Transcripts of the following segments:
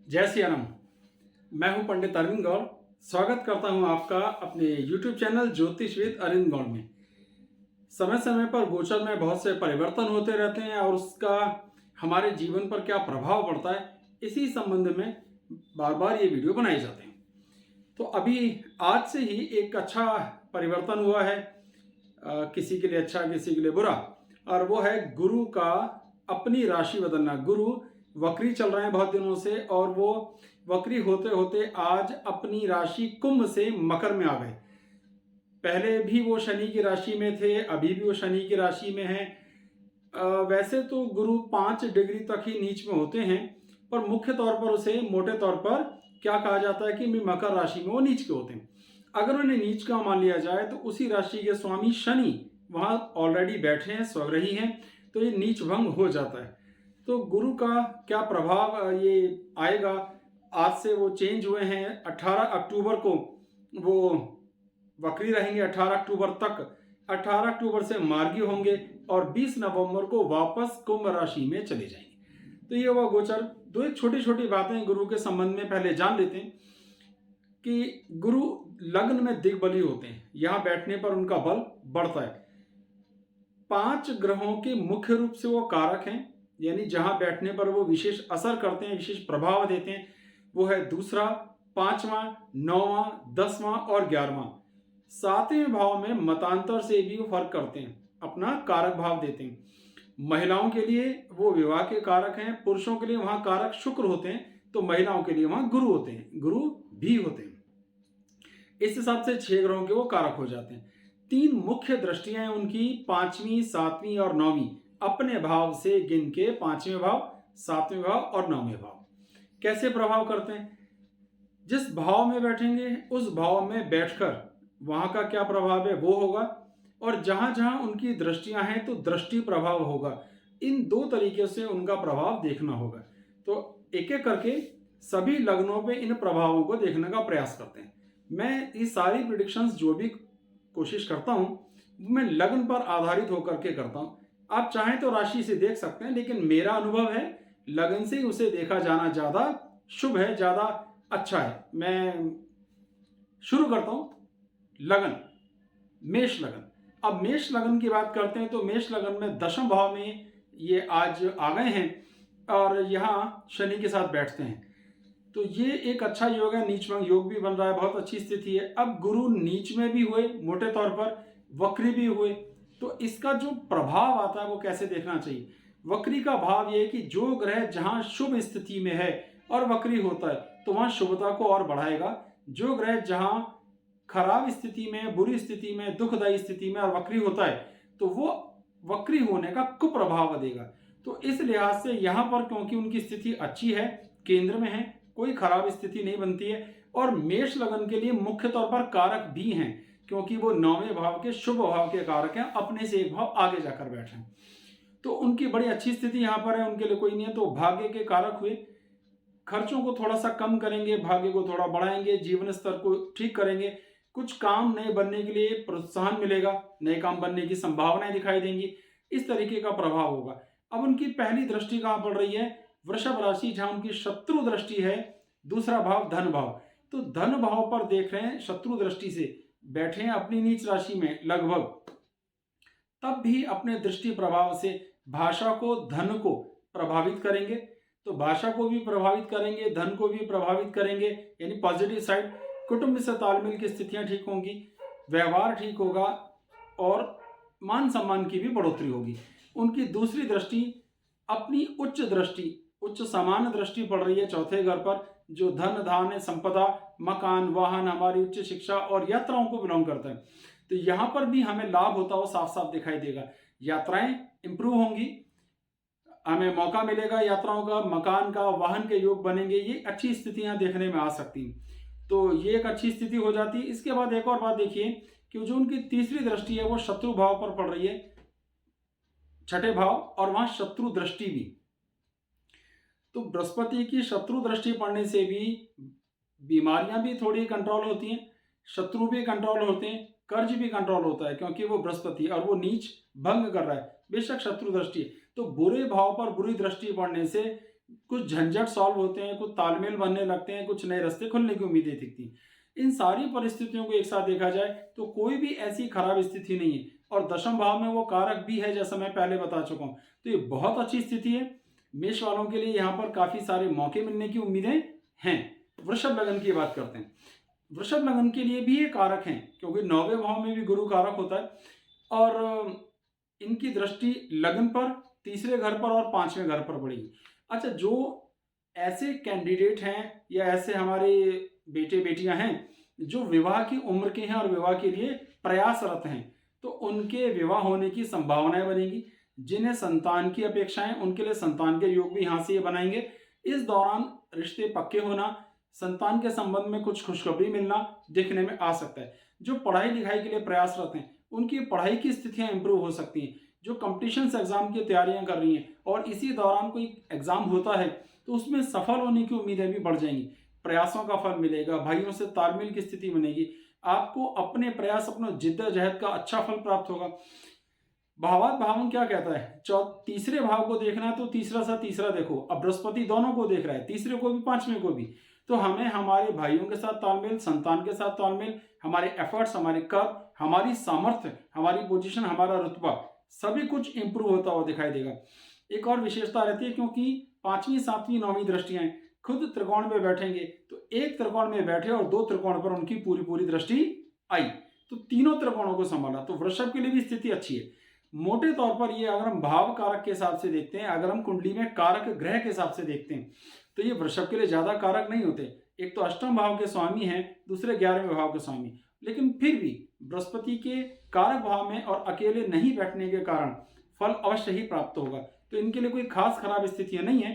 जय सिया राम। मैं हूं पंडित अरविंद गौड़। स्वागत करता हूं आपका अपने YouTube चैनल ज्योतिष विद अरविंद गौड़ में। समय समय पर गोचर में बहुत से परिवर्तन होते रहते हैं और उसका हमारे जीवन पर क्या प्रभाव पड़ता है, इसी संबंध में बार बार ये वीडियो बनाए जाते हैं। तो अभी आज से ही एक अच्छा परिवर्तन हुआ है, किसी के लिए अच्छा किसी के लिए बुरा, और वो है गुरु का अपनी राशि बदलना। गुरु वक्री चल रहे हैं बहुत दिनों से और वो वक्री होते होते आज अपनी राशि कुंभ से मकर में आ गए। पहले भी वो शनि की राशि में थे, अभी भी वो शनि की राशि में हैं। वैसे तो गुरु 5 डिग्री तक ही नीच में होते हैं, पर मुख्य तौर पर उसे मोटे तौर पर क्या कहा जाता है कि मकर राशि में वो नीच के होते हैं। अगर उन्हें नीच का मान लिया जाए तो उसी राशि के स्वामी शनि वहाँ ऑलरेडी बैठे हैं, स्वग्रही हैं, तो ये नीच भंग हो जाता है। तो गुरु का क्या प्रभाव ये आएगा, आज से वो चेंज हुए हैं। 18 अक्टूबर को वो वक्री रहेंगे, 18 अक्टूबर तक। 18 अक्टूबर से मार्गी होंगे और 20 नवंबर को वापस कुंभ राशि में चले जाएंगे। तो ये हुआ गोचर। दो एक छोटी छोटी बातें गुरु के संबंध में पहले जान लेते हैं कि गुरु लग्न में दिग्बली होते हैं, यहां बैठने पर उनका बल बढ़ता है। 5 ग्रहों के मुख्य रूप से वो कारक हैं, यानी जहां बैठने पर वो विशेष असर करते हैं, विशेष प्रभाव देते हैं। वो है दूसरा, 5वां, 9वां, 10वां और 11वां। 7वें भाव में मतांतर से भी वो फर्क करते हैं, अपना कारक भाव देते हैं। महिलाओं के लिए वो विवाह के कारक हैं, पुरुषों के लिए वहां कारक शुक्र होते हैं, तो महिलाओं के लिए वहां गुरु होते हैं, गुरु भी होते हैं। इस हिसाब से 6 ग्रहों के वो कारक हो जाते हैं। 3 मुख्य दृष्टियां हैं उनकी, 5वीं, 7वीं और 9वीं, अपने भाव से गिन के 5वें भाव, 7वें भाव और 9वें भाव कैसे प्रभाव करते हैं। जिस भाव में बैठेंगे उस भाव में बैठकर वहां का क्या प्रभाव है वो होगा, और जहां जहां उनकी दृष्टियां हैं तो दृष्टि प्रभाव होगा। इन 2 तरीके से उनका प्रभाव देखना होगा। तो एक एक करके सभी लग्नों पे इन प्रभावों को देखने का प्रयास करते हैं। मैं ये सारी प्रिडिक्शंस जो भी कोशिश करता हूं वो मैं लग्न पर आधारित होकर के करता हूं। आप चाहें तो राशि से देख सकते हैं, लेकिन मेरा अनुभव है लग्न से ही उसे देखा जाना ज्यादा शुभ है, ज्यादा अच्छा है। मैं शुरू करता हूं लगन, मेष लगन। अब मेष लगन की बात करते हैं तो मेष लगन में 10वें भाव में ये आज आ गए हैं और यहां शनि के साथ बैठते हैं। तो ये एक अच्छा योग है, नीच भंग योग भी बन रहा है, बहुत अच्छी स्थिति है। अब गुरु नीच में भी हुए, मोटे तौर पर वक्री भी हुए, तो इसका जो प्रभाव आता है वो कैसे देखना चाहिए। वक्री का भाव ये है कि जो ग्रह जहां शुभ स्थिति में है और वक्री होता है तो वहां शुभता को और बढ़ाएगा। जो ग्रह जहां खराब स्थिति में, बुरी स्थिति में, दुखदायी स्थिति में और वक्री होता है तो वो वक्री होने का कुप्रभाव देगा। तो इस लिहाज से यहां पर क्योंकि उनकी स्थिति अच्छी है, केंद्र में है, कोई खराब स्थिति नहीं बनती है। और मेष लगन के लिए मुख्य तौर पर कारक भी हैं, क्योंकि वो 9वें भाव के शुभ भाव के कारक हैं, अपने से एक भाव आगे जाकर बैठे हैं, तो उनकी बड़ी अच्छी स्थिति यहां पर है। उनके लिए कोई नहीं है, तो भाग्य के कारक हुए। खर्चों को थोड़ा सा कम करेंगे, भाग्य को थोड़ा बढ़ाएंगे, जीवन स्तर को ठीक करेंगे, कुछ काम नए बनने के लिए प्रोत्साहन मिलेगा, नए काम बनने की संभावनाएं दिखाई देंगी, इस तरीके का प्रभाव होगा। अब उनकी पहली दृष्टि कहां पड़ रही है, वृषभ राशि, जहां उनकी शत्रु दृष्टि है, दूसरा भाव धन भाव। तो धन भाव पर देख रहे हैं, शत्रु दृष्टि से बैठे हैं अपनी नीच राशि में लगभग, तब भी अपने दृष्टि प्रभाव से भाषा को, धन को प्रभावित करेंगे। तो भाषा को भी प्रभावित करेंगे, धन को भी प्रभावित करेंगे, यानी पॉजिटिव साइड। कुटुंब से तालमेल की स्थितियां ठीक होंगी, व्यवहार ठीक होगा और मान सम्मान की भी बढ़ोतरी होगी। उनकी दूसरी दृष्टि, अपनी उच्च दृष्टि, उच्च समान दृष्टि पड़ रही है चौथे घर पर, जो धन, धान्य, संपदा, मकान, वाहन, हमारी उच्च शिक्षा और यात्राओं को बिलोंग करता है। तो यहां पर भी हमें लाभ होता हो साफ साफ दिखाई देगा। यात्राएं इंप्रूव होंगी, हमें मौका मिलेगा यात्राओं का, मकान का, वाहन के योग बनेंगे, ये अच्छी स्थितियां देखने में आ सकती हैं। तो ये एक अच्छी स्थिति हो जाती है। इसके बाद एक और बात देखिए कि जो उनकी तीसरी दृष्टि है वो शत्रु भाव पर पड़ रही है, छठे भाव, और वहां शत्रु दृष्टि भी। तो बृहस्पति की शत्रु दृष्टि पड़ने से भी बीमारियां भी थोड़ी कंट्रोल होती हैं, शत्रु भी कंट्रोल होते हैं, कर्ज भी कंट्रोल होता है, क्योंकि वो बृहस्पति और वो नीच भंग कर रहा है, बेशक शत्रु दृष्टि। तो बुरे भाव पर बुरी दृष्टि पड़ने से कुछ झंझट सॉल्व होते हैं, कुछ तालमेल बनने लगते हैं, कुछ नए रास्ते खुलने की उम्मीदें दिखती हैं। इन सारी परिस्थितियों को एक साथ देखा जाए तो कोई भी ऐसी खराब स्थिति नहीं है, और दशम भाव में वो कारक भी है, जैसा मैं पहले बता चुका हूँ। तो ये बहुत अच्छी स्थिति है। मेष वालों के लिए यहाँ पर काफी सारे मौके मिलने की उम्मीदें हैं। वृषभ लगन की बात करते हैं। वृषभ लगन के लिए भी ये कारक हैं, क्योंकि 9वें भाव में भी गुरु कारक होता है, और इनकी दृष्टि लगन पर, तीसरे घर पर और 5वें घर पर पड़ेगी। अच्छा, जो ऐसे कैंडिडेट हैं या ऐसे हमारे बेटे बेटियां हैं जो विवाह की उम्र के हैं और विवाह के लिए प्रयासरत हैं, तो उनके विवाह होने की संभावनाएं बनेगी। जिन्हें संतान की अपेक्षाएं, उनके लिए संतान के योग भी यहाँ से ये बनाएंगे। इस दौरान रिश्ते पक्के होना, संतान के संबंध में कुछ खुशखबरी मिलना देखने में आ सकता है। जो पढ़ाई लिखाई के लिए प्रयासरत हैं, उनकी पढ़ाई की स्थितियां इंप्रूव हो सकती हैं। जो कॉम्पिटिशन्स एग्जाम की तैयारियां कर रही हैं और इसी दौरान कोई एग्जाम होता है तो उसमें सफल होने की उम्मीदें भी बढ़ जाएंगी। प्रयासों का फल मिलेगा, भाइयों से तालमेल की स्थिति बनेगी, आपको अपने प्रयास, अपना जिद्दोजहद का अच्छा फल प्राप्त होगा। भावात भावन क्या कहता है, तीसरे भाव को देखना है तो तीसरा सा तीसरा देखो। अब बृहस्पति दोनों को देख रहा है, तीसरे को भी 5वें को भी। तो हमें हमारे भाइयों के साथ तालमेल, संतान के साथ तालमेल, हमारे एफर्ट्स, हमारे कर्म, हमारी सामर्थ्य, हमारी पोजीशन, हमारा रुतबा, सभी कुछ इंप्रूव होता हुआ दिखाई देगा। एक और विशेषता रहती है, क्योंकि 5वीं 7वीं 9वीं दृष्टियां खुद त्रिकोण में बैठेंगे, तो एक त्रिकोण में बैठे और 2 त्रिकोण पर उनकी पूरी पूरी दृष्टि आई, तो तीनों त्रिकोणों को संभाला। तो वृषभ के लिए भी स्थिति अच्छी है। मोटे तौर पर ये अगर हम भाव कारक के हिसाब से देखते हैं, अगर हम कुंडली में कारक ग्रह के हिसाब से देखते हैं, तो ये वृषभ के लिए ज्यादा कारक नहीं होते। एक तो अष्टम भाव के स्वामी हैं, दूसरे 11वें भाव के स्वामी, लेकिन फिर भी बृहस्पति के कारक भाव में और अकेले नहीं बैठने के कारण फल अवश्य ही प्राप्त होगा। तो इनके लिए कोई खास खराब स्थितियां नहीं है।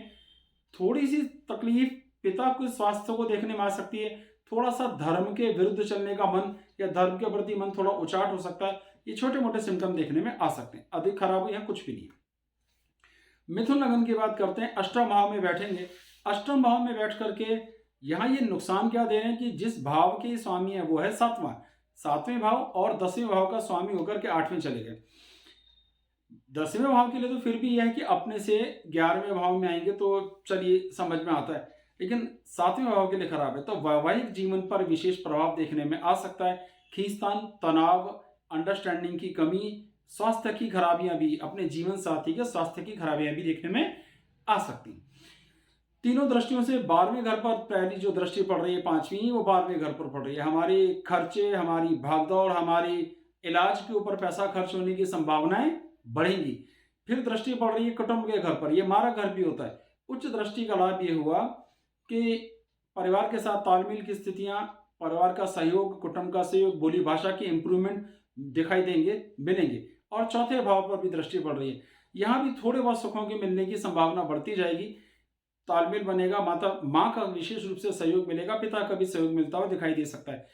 थोड़ी सी तकलीफ पिता के स्वास्थ्य को देखने में आ सकती है, थोड़ा सा धर्म के विरुद्ध चलने का मन या धर्म के प्रति मन थोड़ा उचाट हो सकता है। ये छोटे मोटे सिम्टम देखने में आ सकते हैं, अधिक खराब यहाँ कुछ भी नहीं है। मिथुन लगन की बात करते हैं। अष्टम भाव में बैठेंगे। अष्टम भाव में बैठ करके यहाँ ये नुकसान क्या दे रहे हैं कि जिस भाव के स्वामी है वो है 7वां भाव, और 10वें भाव का स्वामी होकर के 8वें चले गए। 10वें भाव के लिए तो फिर भी यह है कि अपने से 11वें भाव में आएंगे तो चलिए समझ में आता है, लेकिन 7वें भाव के लिए खराब है। तो वैवाहिक जीवन पर विशेष प्रभाव देखने में आ सकता है। खींचतान, तनाव, अंडरस्टैंडिंग की कमी, स्वास्थ्य की खराबियां भी, अपने जीवन साथी के स्वास्थ्य की खराबियां भी देखने में आ सकती हैं। तीनों दृष्टियों से 12वें घर पर पहली जो दृष्टि पड़ रही है, 5वीं, वो 12वें घर पर पड़ रही है। हमारे खर्चे, हमारी भागदौड़, हमारी इलाज के ऊपर पैसा खर्च होने की संभावनाएं बढ़ेंगी। फिर दृष्टि पड़ रही है कुटुंब के घर पर, ये मारक घर भी होता है। उच्च दृष्टि का लाभ ये हुआ कि परिवार के साथ तालमेल की स्थितियां, परिवार का सहयोग, कुटुंब का सहयोग, बोली भाषा की इंप्रूवमेंट दिखाई देंगे, मिलेंगे। और चौथे भाव पर भी दृष्टि पड़ रही है, यहाँ भी थोड़े बहुत सुखों के मिलने की संभावना बढ़ती जाएगी। तालमेल बनेगा, माँ का विशेष रूप से सहयोग मिलेगा, पिता का भी सहयोग मिलता हुआ दिखाई दे सकता है।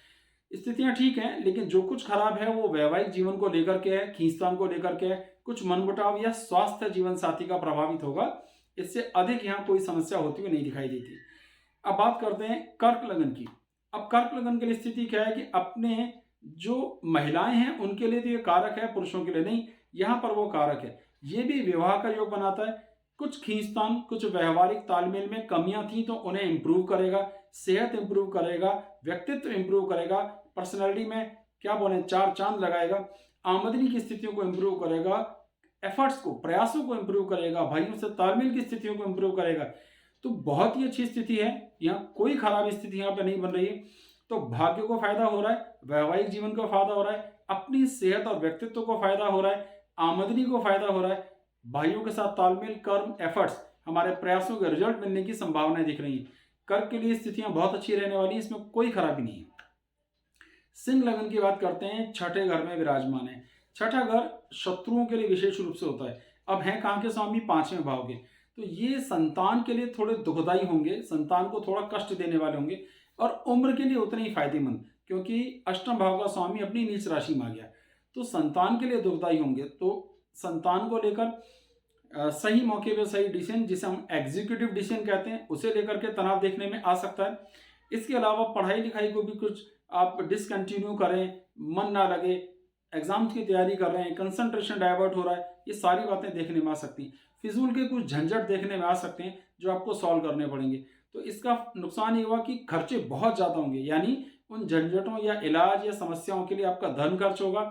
स्थितियां ठीक हैं, लेकिन जो कुछ खराब है वो वैवाहिक जीवन को लेकर के है, खींचतान को लेकर के है, कुछ मनमुटाव या स्वास्थ्य जीवन साथी का प्रभावित होगा। इससे अधिक यहाँ कोई समस्या होती हुई नहीं दिखाई देती। अब बात करते हैं कर्क लगन की। अब कर्क लगन के लिए स्थिति क्या है कि अपने जो महिलाएं हैं उनके लिए तो ये कारक है, पुरुषों के लिए नहीं। यहाँ पर वो कारक है, ये भी विवाह का योग बनाता है। कुछ खींचतान, कुछ व्यवहारिक तालमेल में कमियां थी तो उन्हें इंप्रूव करेगा, सेहत इंप्रूव करेगा, व्यक्तित्व इंप्रूव करेगा, पर्सनैलिटी में क्या बोले 4 चांद लगाएगा, आमदनी की स्थितियों को इंप्रूव करेगा, एफर्ट्स को, प्रयासों को इंप्रूव करेगा, भाइयों से तालमेल की स्थितियों को इंप्रूव करेगा। तो बहुत ही अच्छी स्थिति है, यहाँ कोई खराब स्थिति यहाँ पे नहीं बन रही है। तो भाग्य को फायदा हो रहा है, वैवाहिक जीवन को फायदा हो रहा है, अपनी सेहत और व्यक्तित्व को फायदा हो रहा है, आमदनी को फायदा हो रहा है, भाइयों के साथ तालमेल, कर्म, एफर्ट्स, हमारे प्रयासों के रिजल्ट मिलने की संभावनाएं दिख रही हैं। कर्क के लिए स्थितियां बहुत अच्छी रहने वाली है, इसमें कोई खराबी नहीं है। सिंह लगन की बात करते हैं। छठे घर में विराजमान है। छठा घर शत्रुओं के लिए विशेष रूप से होता है। अब है कहां के स्वामी, 5वें भाव के। तो ये संतान के लिए थोड़े दुखदायी होंगे, संतान को थोड़ा कष्ट देने वाले होंगे, और उम्र के लिए उतने ही फायदेमंद, क्योंकि अष्टम भाव का स्वामी अपनी नीच राशि में आ गया। तो संतान के लिए दुखदायी होंगे। तो संतान को लेकर सही मौके पे सही डिसीजन, जिसे हम एग्जीक्यूटिव डिसीजन कहते हैं, उसे लेकर के तनाव देखने में आ सकता है। इसके अलावा पढ़ाई लिखाई को भी कुछ आप डिसकंटिन्यू करें, मन ना लगे, एग्जाम्स की तैयारी कर रहे हैं, कंसंट्रेशन डाइवर्ट हो रहा है, ये सारी बातें देखने में आ सकती हैं। फिजूल के कुछ झंझट देखने में आ सकते हैं, जो आपको सॉल्व करने पड़ेंगे। तो इसका नुकसान ये हुआ कि खर्चे बहुत ज़्यादा होंगे, यानी उन झंझटों या इलाज या समस्याओं के लिए आपका धन खर्च होगा।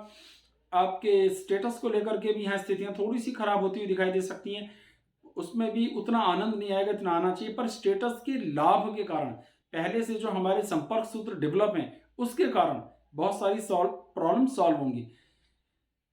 आपके स्टेटस को लेकर के भी यहाँ स्थितियाँ थोड़ी-सी खराब होती हुई दिखाई दे सकती हैं। उसमें भी उतना आनंद नहीं आएगा जितना आना चाहिए, पर स्टेटस के लाभ के कारण, पहले से जो हमारे संपर्क सूत्र डेवलप हैं, उसके कारण बहुत सारी प्रॉब्लम सॉल्व होंगी।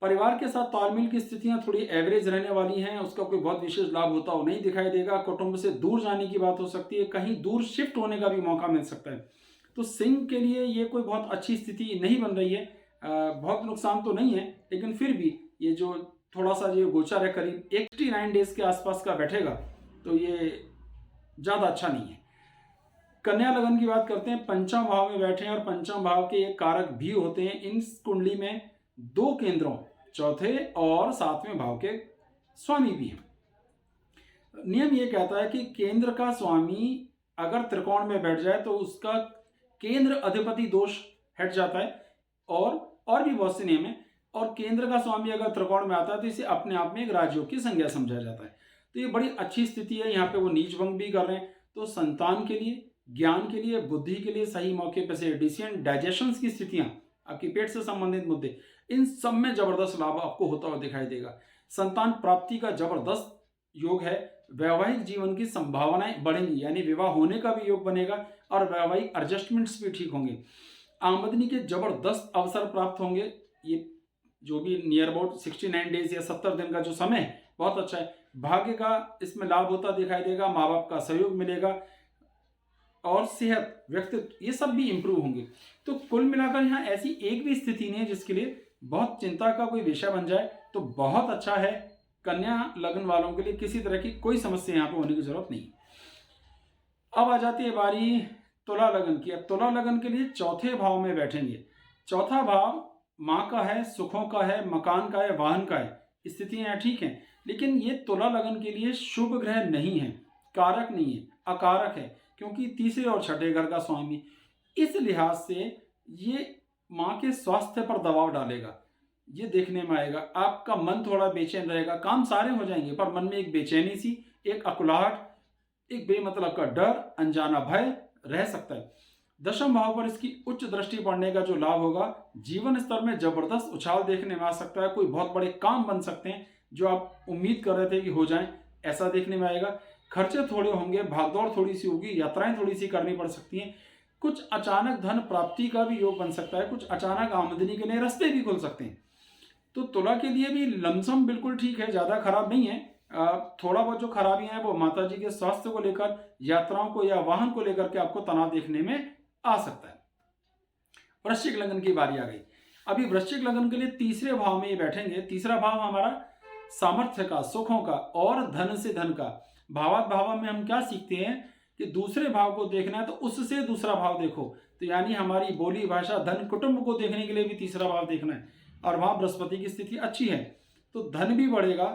परिवार के साथ तालमेल की स्थितियां थोड़ी एवरेज रहने वाली हैं, उसका कोई बहुत विशेष लाभ होता हो नहीं दिखाई देगा। कुटुंब से दूर जाने की बात हो सकती है, कहीं दूर शिफ्ट होने का भी मौका मिल सकता है। तो सिंह के लिए ये कोई बहुत अच्छी स्थिति नहीं बन रही है। बहुत नुकसान तो नहीं है, लेकिन फिर भी ये जो थोड़ा सा जो गोचर है करीब 89 डेज के आसपास का बैठेगा, तो ये ज़्यादा अच्छा नहीं है। कन्या लगन की बात करते हैं, पंचम भाव में बैठे हैं और पंचम भाव के एक कारक भी होते हैं। इन कुंडली में दो केंद्रों, चौथे और सातवें भाव के स्वामी भी हैं। नियम ये कहता है कि केंद्र का स्वामी अगर त्रिकोण में बैठ जाए तो उसका केंद्र अधिपति दोष हट जाता है, और भी बहुत से नियम है। और केंद्र का स्वामी अगर त्रिकोण में आता है तो इसे अपने आप में एक राजयोग की संज्ञा समझा जाता है। तो ये बड़ी अच्छी स्थिति है। यहाँ पे वो नीच भंग भी कर रहे हैं, तो संतान के लिए, ज्ञान के लिए, बुद्धि के लिए सही मौके पर से डिसीजन, डाइजेशन की स्थितियां, आपके पेट से संबंधित मुद्दे, इन सब में जबरदस्त लाभ आपको होता हुआ दिखाई देगा। संतान प्राप्ति का जबरदस्त योग है। वैवाहिक जीवन की संभावनाएं बढ़ेंगी, यानी विवाह होने का भी योग बनेगा और वैवाहिक एडजस्टमेंट्स भी ठीक होंगे। आमदनी के जबरदस्त अवसर प्राप्त होंगे। ये जो भी नियर अबाउट 69 डेज या 70 दिन का जो समय है, बहुत अच्छा है। भाग्य का इसमें लाभ होता दिखाई देगा, माँ बाप का सहयोग मिलेगा और सेहत, व्यक्तित्व, ये सब भी इंप्रूव होंगे। तो कुल मिलाकर यहाँ ऐसी एक भी स्थिति नहीं है जिसके लिए बहुत चिंता का कोई विषय बन जाए। तो बहुत अच्छा है। कन्या लगन वालों के लिए किसी तरह की कोई समस्या यहाँ पे होने की जरूरत नहीं। अब आ जाती है बारी तुला लगन की। अब तुला लगन के लिए चौथे भाव में बैठेंगे। चौथा भाव माँ का है, सुखों का है, मकान का है, वाहन का है। स्थितियां यहाँ ठीक हैं, लेकिन ये तुला लगन के लिए शुभ ग्रह नहीं है, कारक नहीं है, अकारक है, क्योंकि तीसरे और छठे घर का स्वामी। इस लिहाज से ये माँ के स्वास्थ्य पर दबाव डालेगा। ये देखने में आएगा, आपका मन थोड़ा बेचैन रहेगा। काम सारे हो जाएंगे पर मन में एक बेचैनी सी, एक अकुलाहट, एक बेमतलब का डर, अनजाना भय रह सकता है। दशम भाव पर इसकी उच्च दृष्टि पड़ने का जो लाभ होगा, जीवन स्तर में जबरदस्त उछाल देखने में आ सकता है। कोई बहुत बड़े काम बन सकते हैं जो आप उम्मीद कर रहे थे कि हो जाएं, ऐसा देखने में आएगा। खर्चे थोड़े होंगे, भागदौड़ थोड़ी सी होगी, यात्राएं थोड़ी सी करनी पड़ सकती हैं। कुछ अचानक धन प्राप्ति का भी योग बन सकता है, कुछ अचानक आमदनी के नए रास्ते भी खुल सकते हैं। तो तुला के लिए भी लमसम बिल्कुल ठीक है, ज़्यादा खराब नहीं है। थोड़ा बहुत जो खराबियां हैं वो माता जी के स्वास्थ्य को लेकर, यात्राओं को या वाहन को लेकर के आपको तनाव देखने में आ सकता है। वृश्चिक लगन की बारी आ गई। अभी वृश्चिक लगन के लिए तीसरे भाव में ये बैठेंगे। तीसरा भाव हमारा सामर्थ्य का, सुखों का और धन से धन का। भावात भाव में हम क्या सीखते हैं कि दूसरे भाव को देखना है तो उससे दूसरा भाव देखो। तो यानी हमारी बोली, भाषा, धन, कुटुंब को देखने के लिए भी तीसरा भाव देखना है, और वहां बृहस्पति की स्थिति अच्छी है तो धन भी बढ़ेगा,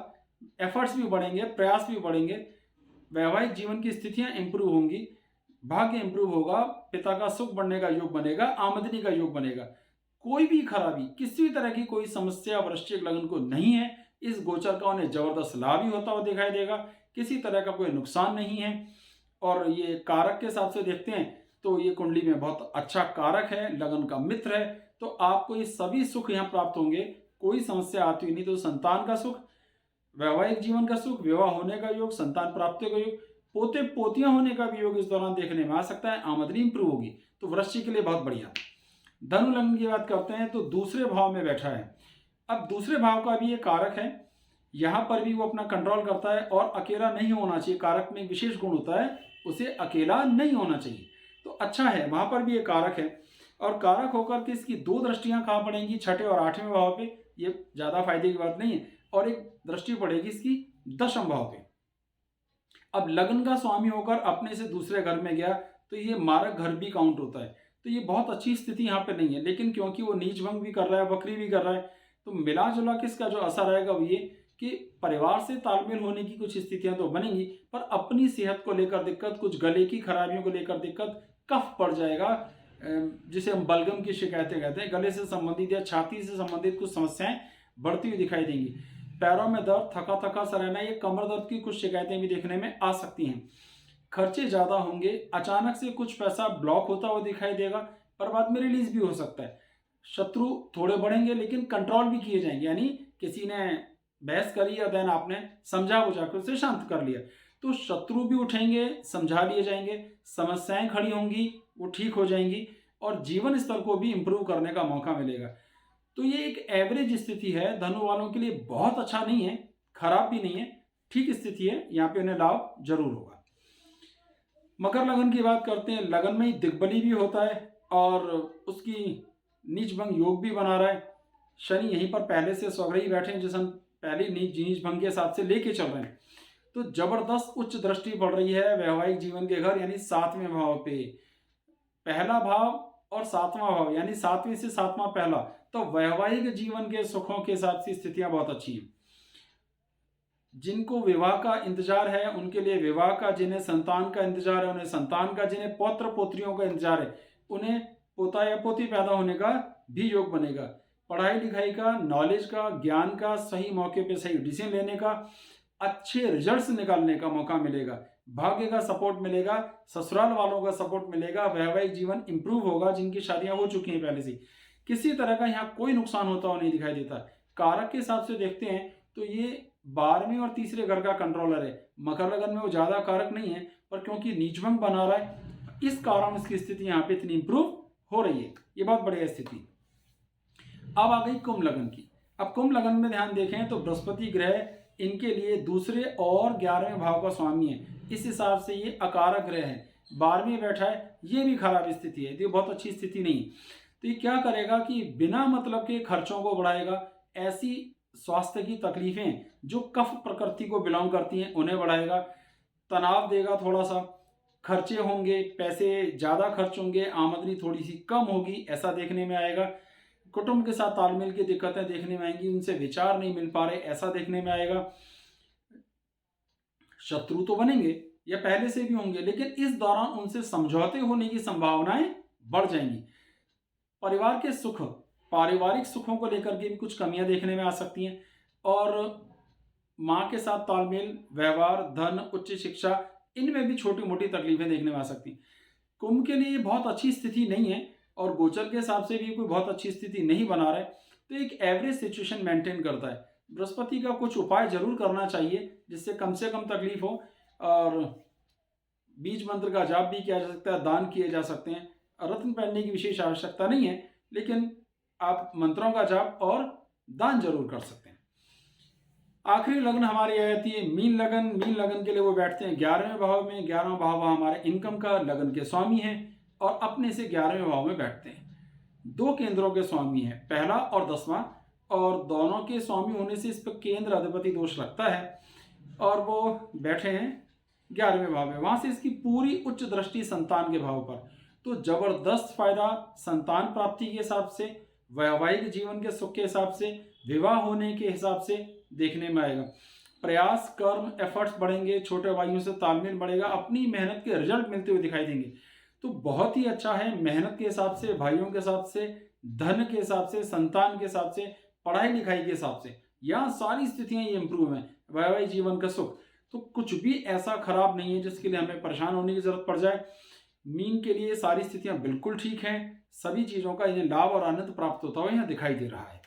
एफर्ट्स भी बढ़ेंगे, प्रयास भी बढ़ेंगे, वैवाहिक जीवन की स्थितियां इंप्रूव होंगी, भाग्य इंप्रूव होगा, पिता का सुख बढ़ने का योग बनेगा, आमदनी का योग बनेगा। कोई भी खराबी, किसी तरह की कोई समस्या वृश्चिक लगन को नहीं है। इस गोचर का उन्हें जबरदस्त लाभ ही होता हुआ दिखाई देगा, किसी तरह का कोई नुकसान नहीं है। और ये कारक के हिसाब से देखते हैं तो ये कुंडली में बहुत अच्छा कारक है, लगन का मित्र है, तो आपको ये सभी सुख यहाँ प्राप्त होंगे, कोई समस्या आती ही नहीं। तो संतान का सुख, वैवाहिक जीवन का सुख, विवाह होने का योग, संतान प्राप्ति का योग, पोते पोतियां होने का भी योग इस दौरान देखने में आ सकता है। आमदनी इंप्रूव होगी, तो वृश्चिक के लिए बहुत बढ़िया। धनु लगन की बात करते हैं तो दूसरे भाव में बैठा है। अब दूसरे भाव का भी ये कारक है, यहाँ पर भी वो अपना कंट्रोल करता है और अकेला नहीं होना चाहिए। कारक में एक विशेष गुण होता है, उसे अकेला नहीं होना चाहिए, तो अच्छा है। वहां पर भी ये कारक है, और कारक होकर के इसकी दो दृष्टियां कहाँ पड़ेंगी, छठे और आठवें भाव पे। ये ज्यादा फायदे की बात नहीं है। और एक दृष्टि पड़ेगी इसकी दशम भाव पे। अब लगन का स्वामी होकर अपने से दूसरे घर में गया तो ये मारक घर भी काउंट होता है, तो ये बहुत अच्छी स्थिति यहाँ पे नहीं है। लेकिन क्योंकि वो नीच भंग भी कर रहा है, वक्री भी कर रहा है, तो मिला जुला के इसका जो असर आएगा वो ये कि परिवार से तालमेल होने की कुछ स्थितियां तो बनेंगी, पर अपनी सेहत को लेकर दिक्कत, कुछ गले की खराबियों को लेकर दिक्कत, कफ पड़ जाएगा, जिसे हम बलगम की शिकायतें कहते हैं, गले से संबंधित या छाती से संबंधित कुछ समस्याएं बढ़ती हुई दिखाई देंगी। पैरों में दर्द, थका थका सा रहना, ये कमर दर्द की कुछ शिकायतें भी देखने में आ सकती हैं। खर्चे ज़्यादा होंगे, अचानक से कुछ पैसा ब्लॉक होता हुआ दिखाई देगा, पर बाद में रिलीज भी हो सकता है। शत्रु थोड़े बढ़ेंगे लेकिन कंट्रोल भी किए जाएंगे, यानी किसी ने बहस करी या देन आपने समझा बुझा कर उसे शांत कर लिया, तो शत्रु भी उठेंगे, समझा लिए जाएंगे, समस्याएं खड़ी होंगी, वो ठीक हो जाएंगी और जीवन स्तर को भी इंप्रूव करने का मौका मिलेगा। तो ये एक एवरेज स्थिति है, धनु वालों के लिए बहुत अच्छा नहीं है, खराब भी नहीं है, ठीक स्थिति है, यहाँ पे उन्हें लाभ जरूर होगा। मकर लगन की बात करते हैं। लगन में ही दिग्बली भी होता है और उसकी नीच भंग योग भी बना रहा है। शनि यहीं पर पहले से स्वग्रही बैठे हैं, जैसे हम पहले नीच भंग के हिसाब से लेके चल रहे हैं, तो जबरदस्त उच्च दृष्टि पड़ रही है वैवाहिक जीवन के घर यानी 7वें भाव पे। पहला भाव और 7वां भाव यानी 7वें से 7वां पहला, तो वैवाहिक जीवन के सुखों के हिसाब से स्थितियां बहुत अच्छी हैं। जिनको विवाह का इंतजार है उनके लिए विवाह का, जिन्हें संतान का इंतजार है उन्हें संतान का, जिन्हें पौत्र पोत्रियों का इंतजार है उन्हें पोता या पोती पैदा होने का भी योग बनेगा। पढ़ाई लिखाई का, नॉलेज का, ज्ञान का, सही मौके पे सही डिसीजन लेने का, अच्छे रिजल्ट्स निकालने का मौका मिलेगा। भाग्य का सपोर्ट मिलेगा, ससुराल वालों का सपोर्ट मिलेगा, वैवाहिक जीवन इंप्रूव होगा। जिनकी शादियां हो चुकी हैं पहले से, किसी तरह का यहाँ कोई नुकसान होता हुआ नहीं दिखाई देता। कारक के हिसाब से देखते हैं तो ये 12वें और तीसरे घर का कंट्रोलर है। मकर लगन में वो ज्यादा कारक नहीं है, पर क्योंकि नीचभंग बना रहा है इस कारण इसकी स्थिति यहाँ पे इतनी इंप्रूव हो रही है। ये बहुत बढ़िया स्थिति। अब आ गई कुंभ लगन की। अब कुंभ लगन में ध्यान देखें तो बृहस्पति ग्रह इनके लिए दूसरे और 11वें भाव का स्वामी है, इस हिसाब से ये अकारक ग्रह है। 12वें बैठा है, ये भी खराब स्थिति है, ये बहुत अच्छी स्थिति नहीं। तो ये क्या करेगा कि बिना मतलब के खर्चों को बढ़ाएगा। ऐसी स्वास्थ्य की तकलीफें जो कफ प्रकृति को बिलोंग करती हैं उन्हें बढ़ाएगा, तनाव देगा, थोड़ा सा खर्चे होंगे, पैसे ज़्यादा खर्च होंगे, आमदनी थोड़ी सी कम होगी, ऐसा देखने में आएगा। कुटुंब के साथ तालमेल की दिक्कतें देखने में आएंगी, उनसे विचार नहीं मिल पा रहे, ऐसा देखने में आएगा। शत्रु तो बनेंगे या पहले से भी होंगे, लेकिन इस दौरान उनसे समझौते होने की संभावनाएं बढ़ जाएंगी। परिवार के सुख, पारिवारिक सुखों को लेकर के भी कुछ कमियां देखने में आ सकती हैं और माँ के साथ तालमेल, व्यवहार, धन, उच्च शिक्षा, इनमें भी छोटी मोटी तकलीफें देखने में आ सकती हैं। कुंभ के लिए बहुत अच्छी स्थिति नहीं है और गोचर के हिसाब से भी कोई बहुत अच्छी स्थिति नहीं बना रहा है, तो एक एवरेज सिचुएशन मेंटेन करता है। बृहस्पति का कुछ उपाय जरूर करना चाहिए जिससे कम से कम तकलीफ हो, और बीज मंत्र का जाप भी किया जा सकता है, दान किए जा सकते हैं। रत्न पहनने की विशेष आवश्यकता नहीं है, लेकिन आप मंत्रों का जाप और दान जरूर कर सकते हैं। आखिरी लग्न हमारी आ जाती है मीन लगन। मीन लगन के लिए वो बैठते हैं 11वें भाव में। 11वां भाव हमारे इनकम का, लगन के स्वामी हैं और अपने से 11वें भाव में बैठते हैं। दो केंद्रों के स्वामी हैं, पहला और 10वां, और दोनों के स्वामी होने से इस पर केंद्र अधिपति दोष लगता है और वो बैठे हैं 11वें भाव में। वहां से इसकी पूरी उच्च दृष्टि संतान के भाव पर, तो जबरदस्त फायदा संतान प्राप्ति के हिसाब से, वैवाहिक जीवन के सुख के हिसाब से, विवाह होने के हिसाब से देखने में आएगा। प्रयास, कर्म, एफर्ट्स बढ़ेंगे, छोटे भाइयों से तालमेल बढ़ेगा, अपनी मेहनत के रिजल्ट मिलते हुए दिखाई देंगे। तो बहुत ही अच्छा है मेहनत के हिसाब से, भाइयों के हिसाब से, धन के हिसाब से, संतान के हिसाब से, पढ़ाई लिखाई के हिसाब से, यहाँ सारी स्थितियां ये इंप्रूव हैं। वैवाहिक जीवन का सुख, तो कुछ भी ऐसा खराब नहीं है जिसके लिए हमें परेशान होने की जरूरत पड़ जाए। मीन के लिए सारी स्थितियां बिल्कुल ठीक हैं, सभी चीजों का इन्हें लाभ और आनंद प्राप्त होता हुआ यहाँ दिखाई दे रहा है।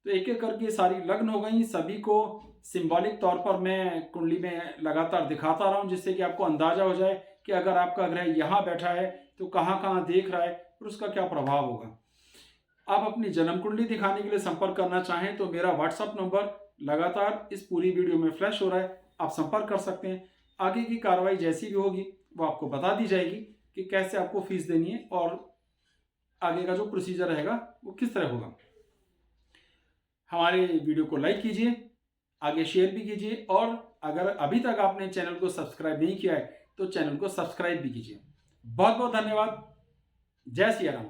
तो एक एक करके सारी लग्न हो गई। सभी को सिंबॉलिक तौर पर मैं कुंडली में लगातार दिखाता रहा हूँ, जिससे कि आपको अंदाजा हो जाए कि अगर आपका ग्रह यहाँ बैठा है तो कहाँ कहाँ देख रहा है और उसका क्या प्रभाव होगा। आप अपनी जन्म कुंडली दिखाने के लिए संपर्क करना चाहें तो मेरा व्हाट्सएप नंबर लगातार इस पूरी वीडियो में फ्लैश हो रहा है, आप संपर्क कर सकते हैं। आगे की कार्रवाई जैसी भी होगी वो आपको बता दी जाएगी कि कैसे आपको फीस देनी है और आगे का जो प्रोसीजर रहेगा वो किस तरह होगा। हमारे वीडियो को लाइक कीजिए, आगे शेयर भी कीजिए, और अगर अभी तक आपने चैनल को सब्सक्राइब नहीं किया है तो चैनल को सब्सक्राइब भी कीजिए। बहुत बहुत धन्यवाद। जय सिया राम।